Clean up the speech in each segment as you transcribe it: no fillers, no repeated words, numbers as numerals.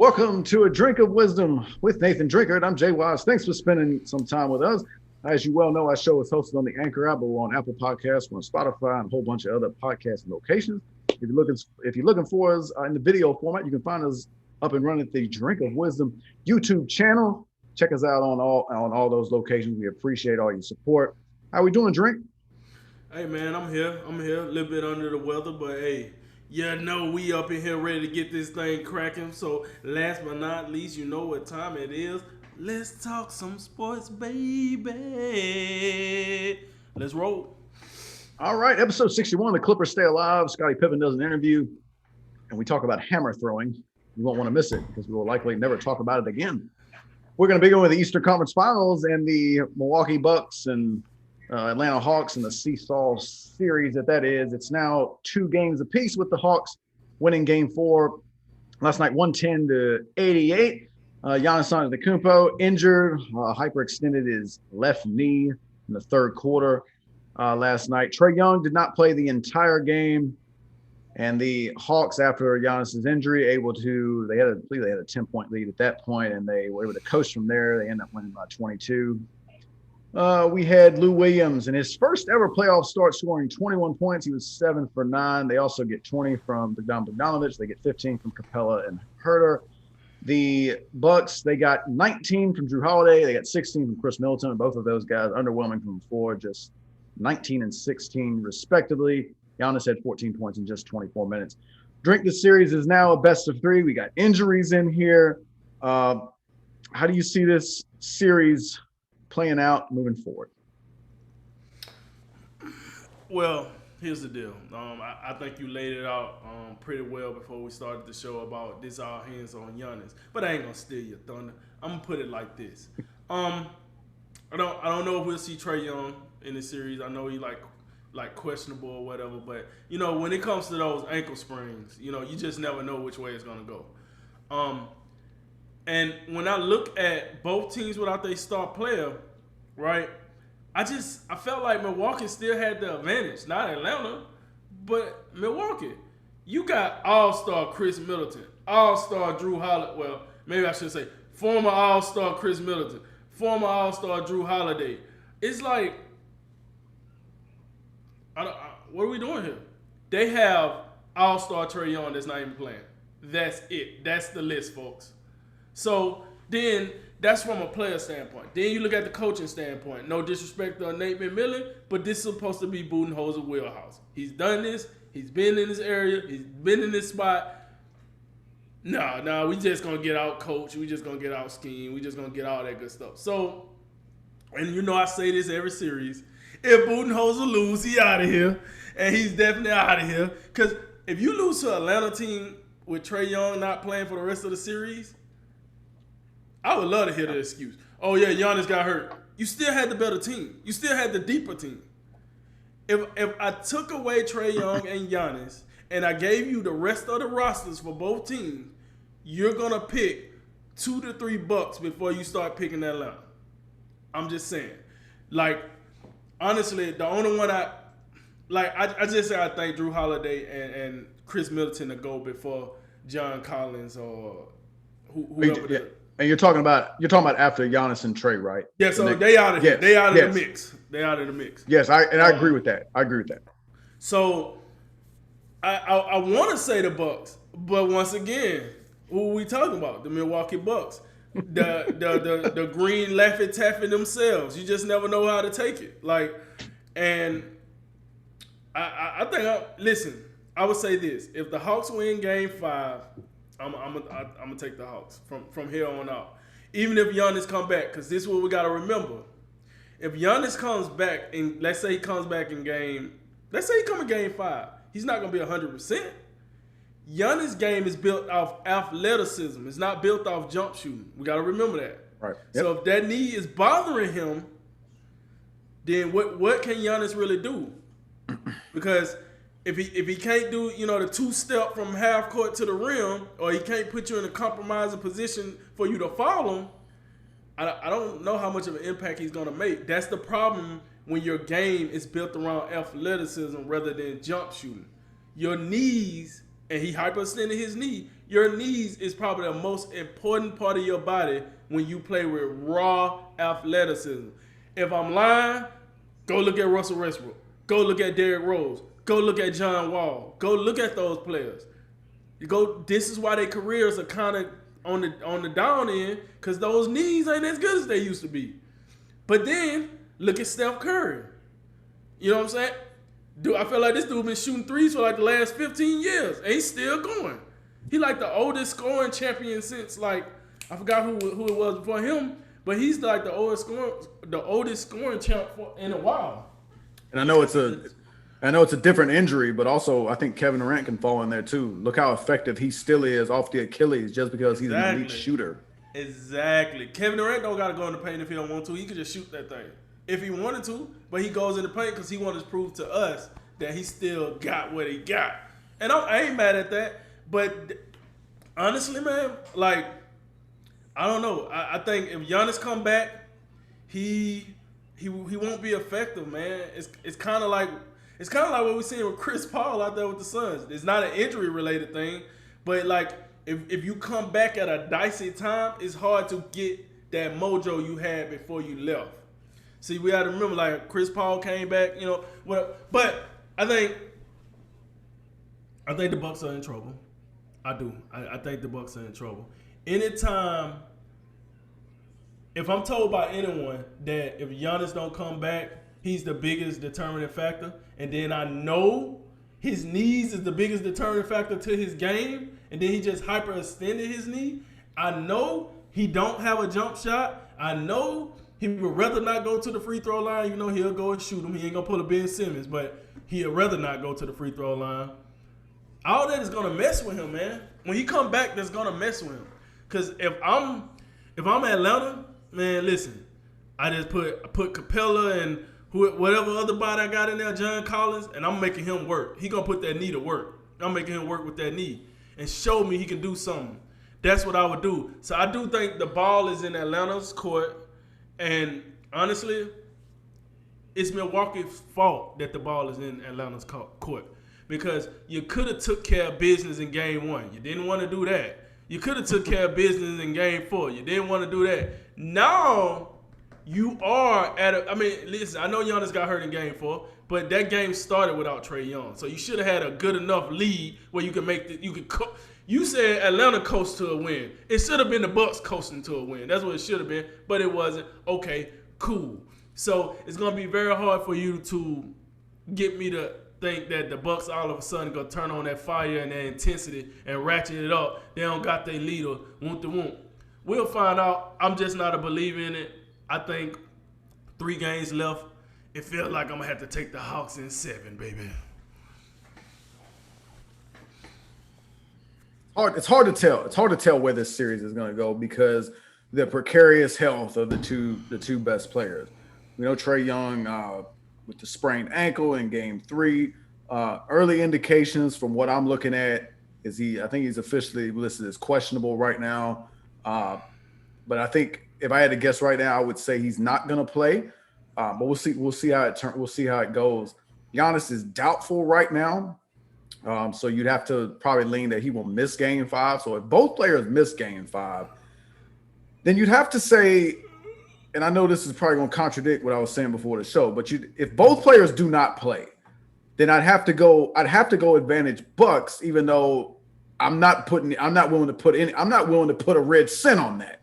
Welcome to A Drink of Wisdom with Nathan Drinkard. I'm Jay Wise. Thanks for spending some time with us. As you well know, our show is hosted on the Anchor app, but we're on Apple Podcasts, we're on Spotify, and a whole bunch of other podcasting locations. If you're looking for us in the video format, you can find us up and running at the Drink of Wisdom YouTube channel. Check us out on all those locations. We appreciate all your support. How we doing, Drink? Hey man, I'm here. A little bit under the weather, but hey, we up in here ready to get this thing cracking. So last but not least, you know what time it is. Let's talk some sports, baby. Let's roll. All right, episode 61, the Clippers stay alive. Scottie Pippen does an interview, and we talk about hammer throwing. You won't want to miss it because we will likely never talk about it again. We're going to begin with the Eastern Conference Finals and the Milwaukee Bucks and Atlanta Hawks and the seesaw series that is. It's now 2 games apiece with the Hawks winning game 4 last night, 110-88. Giannis Antetokounmpo injured, hyperextended his left knee in the third quarter last night. Trae Young did not play the entire game, and the Hawks, after Giannis's injury, they had a 10-point lead at that point, and they were able to coast from there. They ended up winning by 22. We had Lou Williams in his first ever playoff start, scoring 21 points. He was 7 for 9. They also get 20 from Bogdan Bogdanovic. They get 15 from Capella and Herter. The Bucks, they got 19 from Drew Holiday. They got 16 from Chris Middleton. Both of those guys underwhelming from the floor, just 19 and 16 respectively. Giannis had 14 points in just 24 minutes. Drink, the series is now a best of 3. We got injuries in here. How do you see this series playing out moving forward? Well, here's the deal. I think you laid it out pretty well before we started the show about this all hands on Giannis. But I ain't gonna steal your thunder. I'm gonna put it like this. I don't know if we'll see Trae Young in the series. I know he like questionable or whatever, but when it comes to those ankle springs, you just never know which way it's gonna go. And when I look at both teams without their star player, right, I felt like Milwaukee still had the advantage. Not Atlanta, but Milwaukee. You got all-star Chris Middleton, all-star Drew Holiday. Well, maybe I should say former all-star Chris Middleton, former all-star Drew Holiday. It's like, what are we doing here? They have all-star Trae Young that's not even playing. That's it. That's the list, folks. So then that's from a player standpoint. Then you look at the coaching standpoint. No disrespect to Nate McMillan, but this is supposed to be Budenholzer's wheelhouse. He's done this. He's been in this area. He's been in this spot. No, we just going to get out coach. We just going to get out scheme. We just going to get all that good stuff. So, and I say this every series. If Budenholzer lose, he out of here. And he's definitely out of here. Because if you lose to an Atlanta team with Trae Young not playing for the rest of the series, I would love to hear the excuse. Oh, yeah, Giannis got hurt. You still had the better team. You still had the deeper team. If I took away Trae Young and Giannis and I gave you the rest of the rosters for both teams, you're going to pick 2 to 3 bucks before you start picking Atlanta. I'm just saying. Like, honestly, the only one I just say I think Drew Holiday and Chris Middleton to go before John Collins or whoever it is. And you're talking about after Giannis and Trae, right? Yeah, so they out of here. They out of the mix. They out of the mix. Yes, I agree with that. So I want to say the Bucks, but once again, who are we talking about? The Milwaukee Bucks. The green Laffy Taffy themselves. You just never know how to take it. And I think listen, I would say this. If the Hawks win game 5, I'm gonna take the Hawks from here on out. Even if Giannis come back, because this is what we gotta remember. If Giannis comes back, and let's say he comes back in game 5, he's not gonna be 100%. Giannis' game is built off athleticism. It's not built off jump shooting. We gotta remember that. Right. Yep. So if that knee is bothering him, then what can Giannis really do? Because if he can't do, the 2-step from half court to the rim, or he can't put you in a compromising position for you to foul him, I don't know how much of an impact he's going to make. That's the problem when your game is built around athleticism rather than jump shooting. Your knees, and he hyperextended his knee, Your knees is probably the most important part of your body when you play with raw athleticism. If I'm lying, go look at Russell Westbrook. Go look at Derrick Rose. Go look at John Wall. Go look at those players. This is why their careers are kind of on the down end, because those knees ain't as good as they used to be. But then look at Steph Curry. You know what I'm saying? I feel like this dude been shooting threes for like the last 15 years, and he's still going. He like the oldest scoring champion since, like, I forgot who it was before him, but he's like the oldest scoring champ in a while. And I know it's a different injury, but also I think Kevin Durant can fall in there too. Look how effective he still is off the Achilles just because he's an elite shooter. Exactly. Kevin Durant don't got to go in the paint if he don't want to. He can just shoot that thing if he wanted to, but he goes in the paint because he wanted to prove to us that he still got what he got. And I ain't mad at that, but honestly, man, like, I don't know. I think if Giannis come back, he won't be effective, man. It's kind of like what we're seeing with Chris Paul out there with the Suns. It's not an injury related thing, but like if you come back at a dicey time, it's hard to get that mojo you had before you left. See, we got to remember, like, Chris Paul came back, you know, but I think the Bucks are in trouble. I do. I think the Bucks are in trouble. Anytime, if I'm told by anyone that if Giannis don't come back, he's the biggest determining factor, and then I know his knees is the biggest determining factor to his game, and then he just hyperextended his knee, I know he don't have a jump shot. I know he would rather not go to the free throw line. You know, he'll go and shoot him. He ain't going to pull a Ben Simmons, but he'd rather not go to the free throw line. All that is going to mess with him, man. When he come back, that's going to mess with him. Because if I'm Atlanta, man, listen, I just put Capella and whatever other body I got in there, John Collins, and I'm making him work. He going to put that knee to work. I'm making him work with that knee and show me he can do something. That's what I would do. So I do think the ball is in Atlanta's court. And honestly, it's Milwaukee's fault that the ball is in Atlanta's court. Because you could have took care of business in game 1. You didn't want to do that. You could have took care of business in game 4. You didn't want to do that. Now you are listen, I know Giannis got hurt in game 4, but that game started without Trae Young. So you should have had a good enough lead where you could you said Atlanta coast to a win. It should have been the Bucks coasting to a win. That's what it should have been, but it wasn't. Okay, cool. So it's going to be very hard for you to get me to think that the Bucks all of a sudden going to turn on that fire and that intensity and ratchet it up. They don't got their leader, won't. We'll find out. I'm just not a believer in it. I think 3 games left. It feels like I'm going to have to take the Hawks in 7, baby. It's hard to tell. It's hard to tell where this series is going to go because the precarious health of the two best players. We know Trae Young with the sprained ankle in game 3. Early indications from what I'm looking at is I think he's officially listed as questionable right now. But I think if I had to guess right now, I would say he's not going to play. But we'll see. We'll see how it goes. Giannis is doubtful right now. So you'd have to probably lean that he will miss game 5. So if both players miss game 5, then you'd have to say, and I know this is probably going to contradict what I was saying before the show, but if both players do not play, then I'd have to go advantage Bucks, even though I'm not willing to put a red cent on that,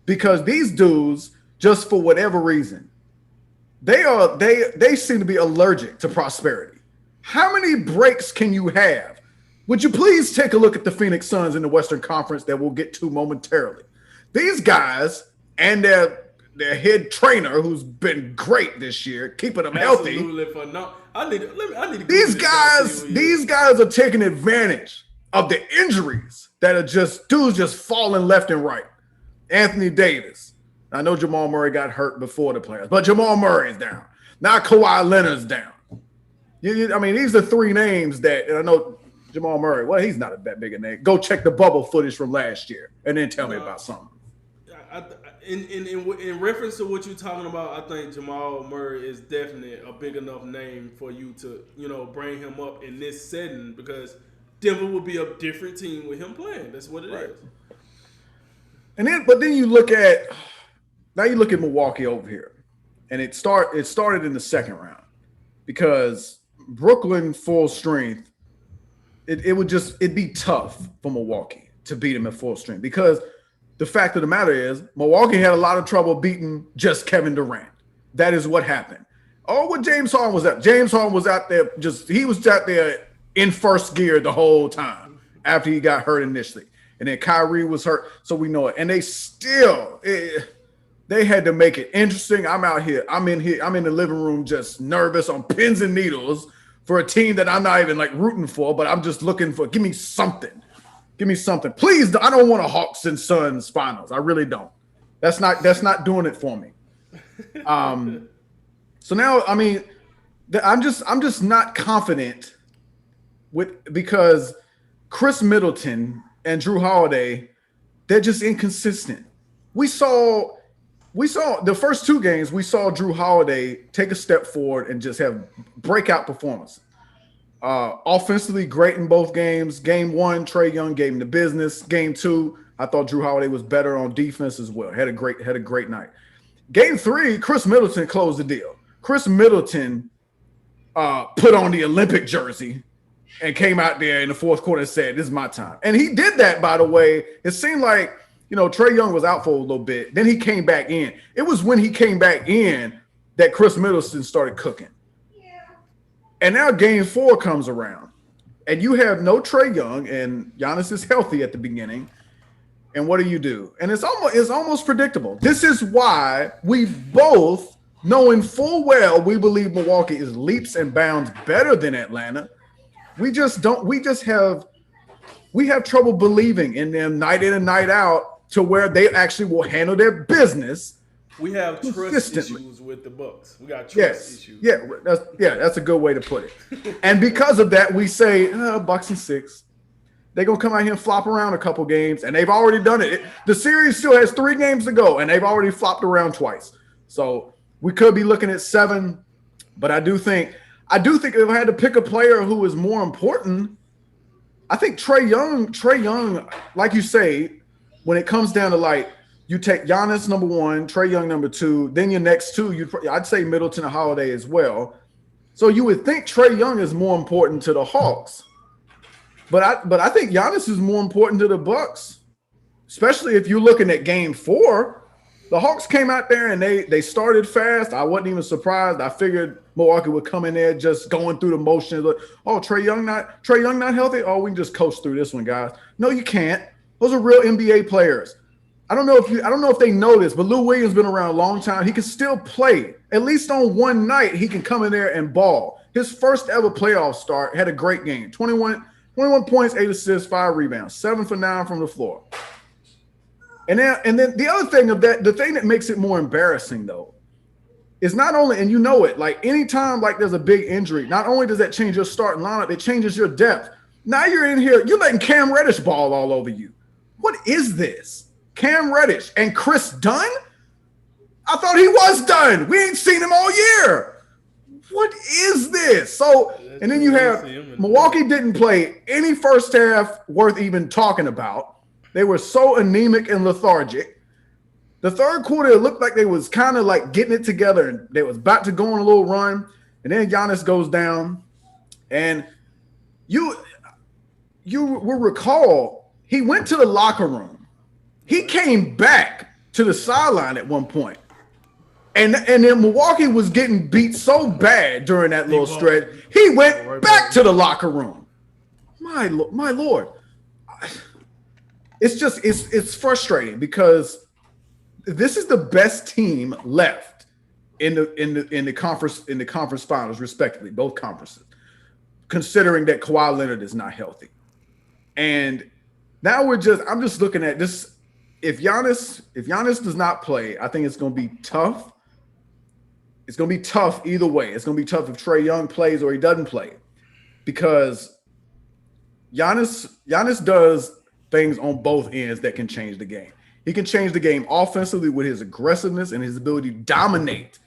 because these dudes, just for whatever reason, they seem to be allergic to prosperity. How many breaks can you have? Would you please take a look at the Phoenix Suns in the Western Conference that we'll get to momentarily? These guys and their head trainer, who's been great this year, keeping them healthy. These guys are taking advantage of the injuries that are dudes just falling left and right. Anthony Davis. I know Jamal Murray got hurt before the playoffs, but Jamal Murray's down. Now Kawhi Leonard's down. These are 3 names that, and I know Jamal Murray, well, he's not that big a name. Go check the bubble footage from last year and then tell me about something. In reference to what you're talking about, I think Jamal Murray is definitely a big enough name for you to, bring him up in this setting, because Denver would be a different team with him playing. That's what it is. But then you look at Milwaukee over here, and it started in the second round because Brooklyn full strength. It'd be tough for Milwaukee to beat them at full strength because the fact of the matter is Milwaukee had a lot of trouble beating just Kevin Durant. That is what happened. Oh, what James Harden was at. James Harden was out there he was out there in first gear the whole time after he got hurt initially. And then Kyrie was hurt, so we know it. And they had to make it interesting. I'm in the living room just nervous on pins and needles for a team that I'm not even like rooting for, but I'm just looking for, give me something. Please, I don't want a Hawks and Suns finals. I really don't. That's not doing it for me. So now, I mean, I'm just not confident because Chris Middleton and Drew Holiday, they're just inconsistent. We saw the first two games, we saw Drew Holiday take a step forward and just have breakout performance. Offensively great in both games. Game 1, Trae Young gave him the business. Game 2, I thought Drew Holiday was better on defense as well. Had a great night. Game 3, Chris Middleton closed the deal. Chris Middleton put on the Olympic jersey and came out there in the fourth quarter and said, "This is my time." And he did that, by the way. It seemed like, Trae Young was out for a little bit. Then he came back in. It was when he came back in that Chris Middleton started cooking. And now game 4 comes around, and you have no Trae Young, and Giannis is healthy at the beginning. And what do? And it's almost predictable. This is why we both, knowing full well we believe Milwaukee is leaps and bounds better than Atlanta, we have trouble believing in them night in and night out to where they actually will handle their business. We have trust issues with the Bucks. We got trust issues. That's a good way to put it. And because of that, we say Bucks and 6. They're gonna come out here and flop around a couple games, and they've already done it. The series still has 3 games to go, and they've already flopped around twice. So we could be looking at 7, but I do think if I had to pick a player who is more important, I think Trae Young, like you say, when it comes down to like, you take Giannis number 1, Trae Young number 2, then your next 2, I'd say Middleton and Holiday as well. So you would think Trae Young is more important to the Hawks, but I think Giannis is more important to the Bucks, especially if you're looking at game 4. The Hawks came out there and they started fast. I wasn't even surprised. I figured Milwaukee would come in there just going through the motions. Oh, Trae Young not healthy. Oh, we can just coast through this one, guys. No, you can't. Those are real NBA players. I don't know if they know this, but Lou Williams been around a long time. He can still play. At least on one night, he can come in there and ball. His first ever playoff start had a great game. 21 points, 8 assists, 5 rebounds, 7 for 9 from the floor. And then the other thing the thing that makes it more embarrassing though, is not only, and you know it, like anytime like there's a big injury, not only does that change your starting lineup, it changes your depth. Now you're in here, you're letting Cam Reddish ball all over you. What is this? Cam Reddish and Chris Dunn? I thought he was done. We ain't seen him all year. What is this? So, and then you have Milwaukee didn't play any first half worth even talking about. They were so anemic and lethargic. The third quarter, it looked like they was kind of like getting it together, and they was about to go on a little run. And then Giannis goes down, and you will recall he went to the locker room. He came back to the sideline at one point. And then Milwaukee was getting beat so bad during that little stretch. He went back to the locker room. My Lord. It's frustrating because this is the best team left in the conference finals, respectively, both conferences, considering that Kawhi Leonard is not healthy. And now I'm just looking at this. If Giannis does not play, I think it's going to be tough. It's going to be tough either way. It's going to be tough if Trae Young plays or he doesn't play, because Giannis does things on both ends that can change the game. He can change the game offensively with his aggressiveness and his ability to dominate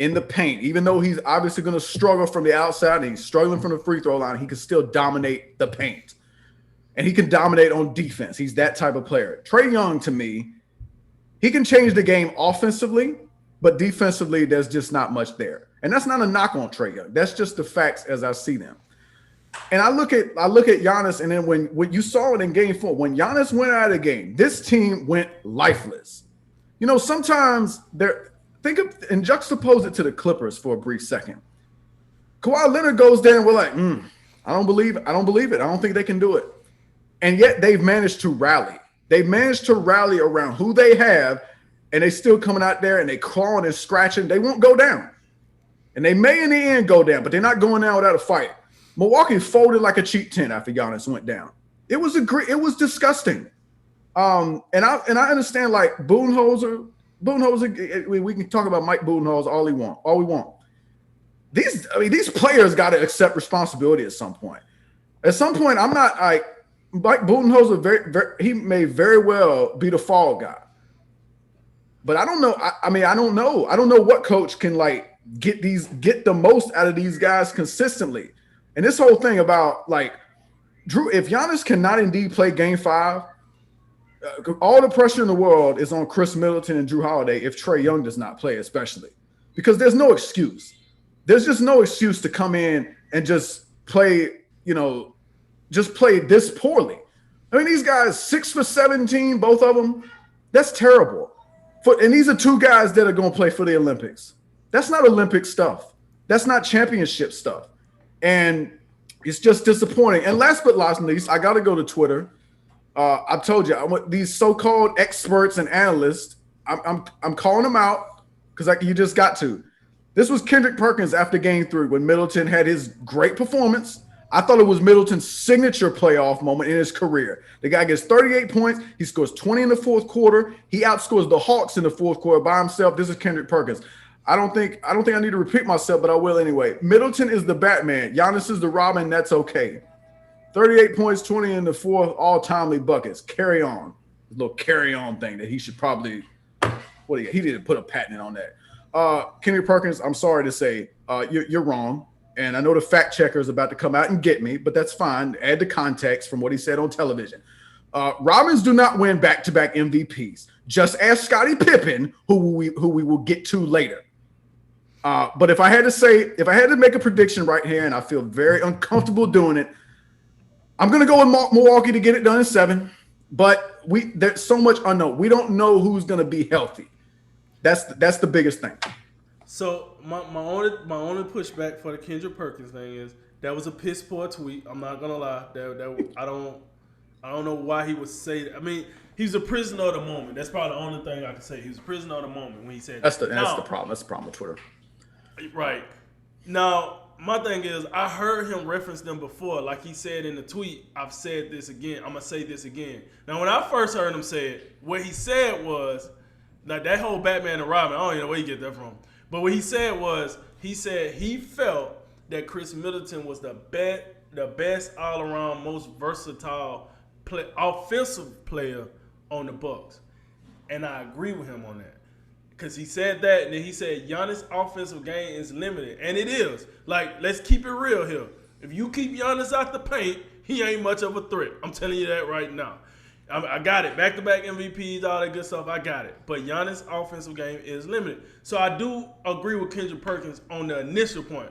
in the paint. Even though he's obviously going to struggle from the outside and he's struggling from the free throw line, he can still dominate the paint. and he can dominate on defense. He's that type of player. Trae Young, to me, he can change the game offensively, but defensively, there's just not much there. And that's not a knock on Trae Young. That's just the facts as I see them. And I look at Giannis, and then when you saw it in Game 4, when Giannis went out of the game, this team went lifeless. You know, sometimes think of and juxtapose it to the Clippers for a brief second. Kawhi Leonard goes there, and we're like, I don't believe it. I don't think they can do it. And yet they've managed to rally. They've managed to rally around who they have, and they still coming out there and they clawing and scratching. They won't go down. And they may in the end go down, but they're not going down without a fight. Milwaukee folded like a cheap tent after Giannis went down. It was disgusting. And I understand, like, Budenholzer, we can talk about Mike Budenholzer all we want. These players got to accept responsibility at some point. At some point, I'm not like Mike Budenholzer. He may very well be the fall guy, but I don't know. I don't know. I don't know what coach can like get the most out of these guys consistently. And this whole thing about like Drew, if Giannis cannot indeed play Game 5, all the pressure in the world is on Chris Middleton and Drew Holiday if Trae Young does not play, especially because there's no excuse. There's just no excuse to come in and just play, just play this poorly. I mean, these guys 6 for 17, both of them. That's terrible. And these are two guys that are going to play for the Olympics. That's not Olympic stuff. That's not championship stuff. And it's just disappointing. And last but not least, I got to go to Twitter. I told you, these so-called experts and analysts, I'm calling them out because you just got to. This was Kendrick Perkins after Game 3 when Middleton had his great performance. I thought it was Middleton's signature playoff moment in his career. The guy gets 38 points. He scores 20 in the fourth quarter. He outscores the Hawks in the fourth quarter by himself. This is Kendrick Perkins. I don't think I need to repeat myself, but I will anyway. Middleton is the Batman. Giannis is the Robin. That's okay. 38 points, 20 in the fourth, all timely buckets. Carry on. A little carry on thing that he should probably he didn't put a patent on that. Kendrick Perkins, I'm sorry to say, you're wrong. And I know the fact checker is about to come out and get me, but that's fine. Add the context from what he said on television. Robins do not win back-to-back MVPs. Just ask Scottie Pippen, who we will get to later. But if I had to make a prediction right here, and I feel very uncomfortable doing it, I'm going to go with Milwaukee to get it done in 7. But there's so much unknown. We don't know who's going to be healthy. That's the biggest thing. So my only pushback for the Kendrick Perkins thing is that was a piss poor tweet. I'm not gonna lie. I don't know why he would say that. I mean, he's a prisoner of the moment. That's probably the only thing I can say. He was a prisoner of the moment when he said that's the problem. That's the problem with Twitter. Right. Now, my thing is, I heard him reference them before. Like he said in the tweet, I've said this again. I'm gonna say this again. Now, when I first heard him say it, what he said was, like that whole Batman and Robin. I don't even know where you get that from. But what he said was, he said he felt that Chris Middleton was the best all-around, most versatile offensive player on the Bucks. And I agree with him on that. Because he said that, and then he said Giannis' offensive game is limited. And it is. Like, let's keep it real here. If you keep Giannis out the paint, he ain't much of a threat. I'm telling you that right now. I got it. Back-to-back MVPs, all that good stuff, I got it. But Giannis' offensive game is limited. So I do agree with Kendrick Perkins on the initial point.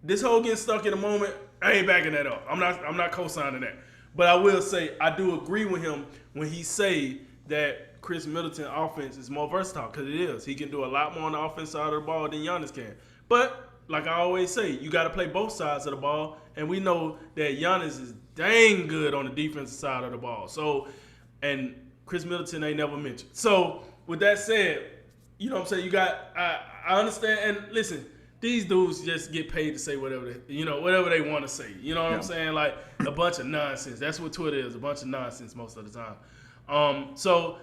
This whole getting stuck in the moment, I ain't backing that up. I'm not co-signing that. But I will say I do agree with him when he say that Chris Middleton offense is more versatile, because it is. He can do a lot more on the offense side of the ball than Giannis can. But like I always say, you got to play both sides of the ball, and we know that Giannis is dang good on the defensive side of the ball. So, and Chris Middleton ain't never mentioned. So, with that said, you know what I'm saying? You got, I understand, and listen, these dudes just get paid to say whatever they want to say. You know what I'm saying? Like a bunch of nonsense. That's what Twitter is, a bunch of nonsense most of the time. So,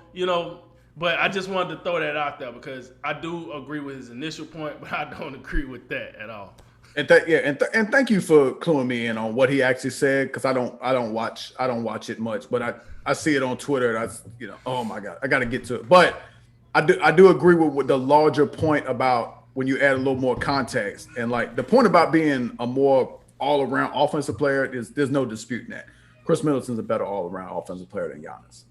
but I just wanted to throw that out there because I do agree with his initial point, but I don't agree with that at all. And thank you for cluing me in on what he actually said, because I don't watch it much, but I see it on Twitter and oh my God, I got to get to it. But I do agree with the larger point about when you add a little more context, and like the point about being a more all around offensive player there's no disputing that. Chris Middleton's a better all-around offensive player than Giannis.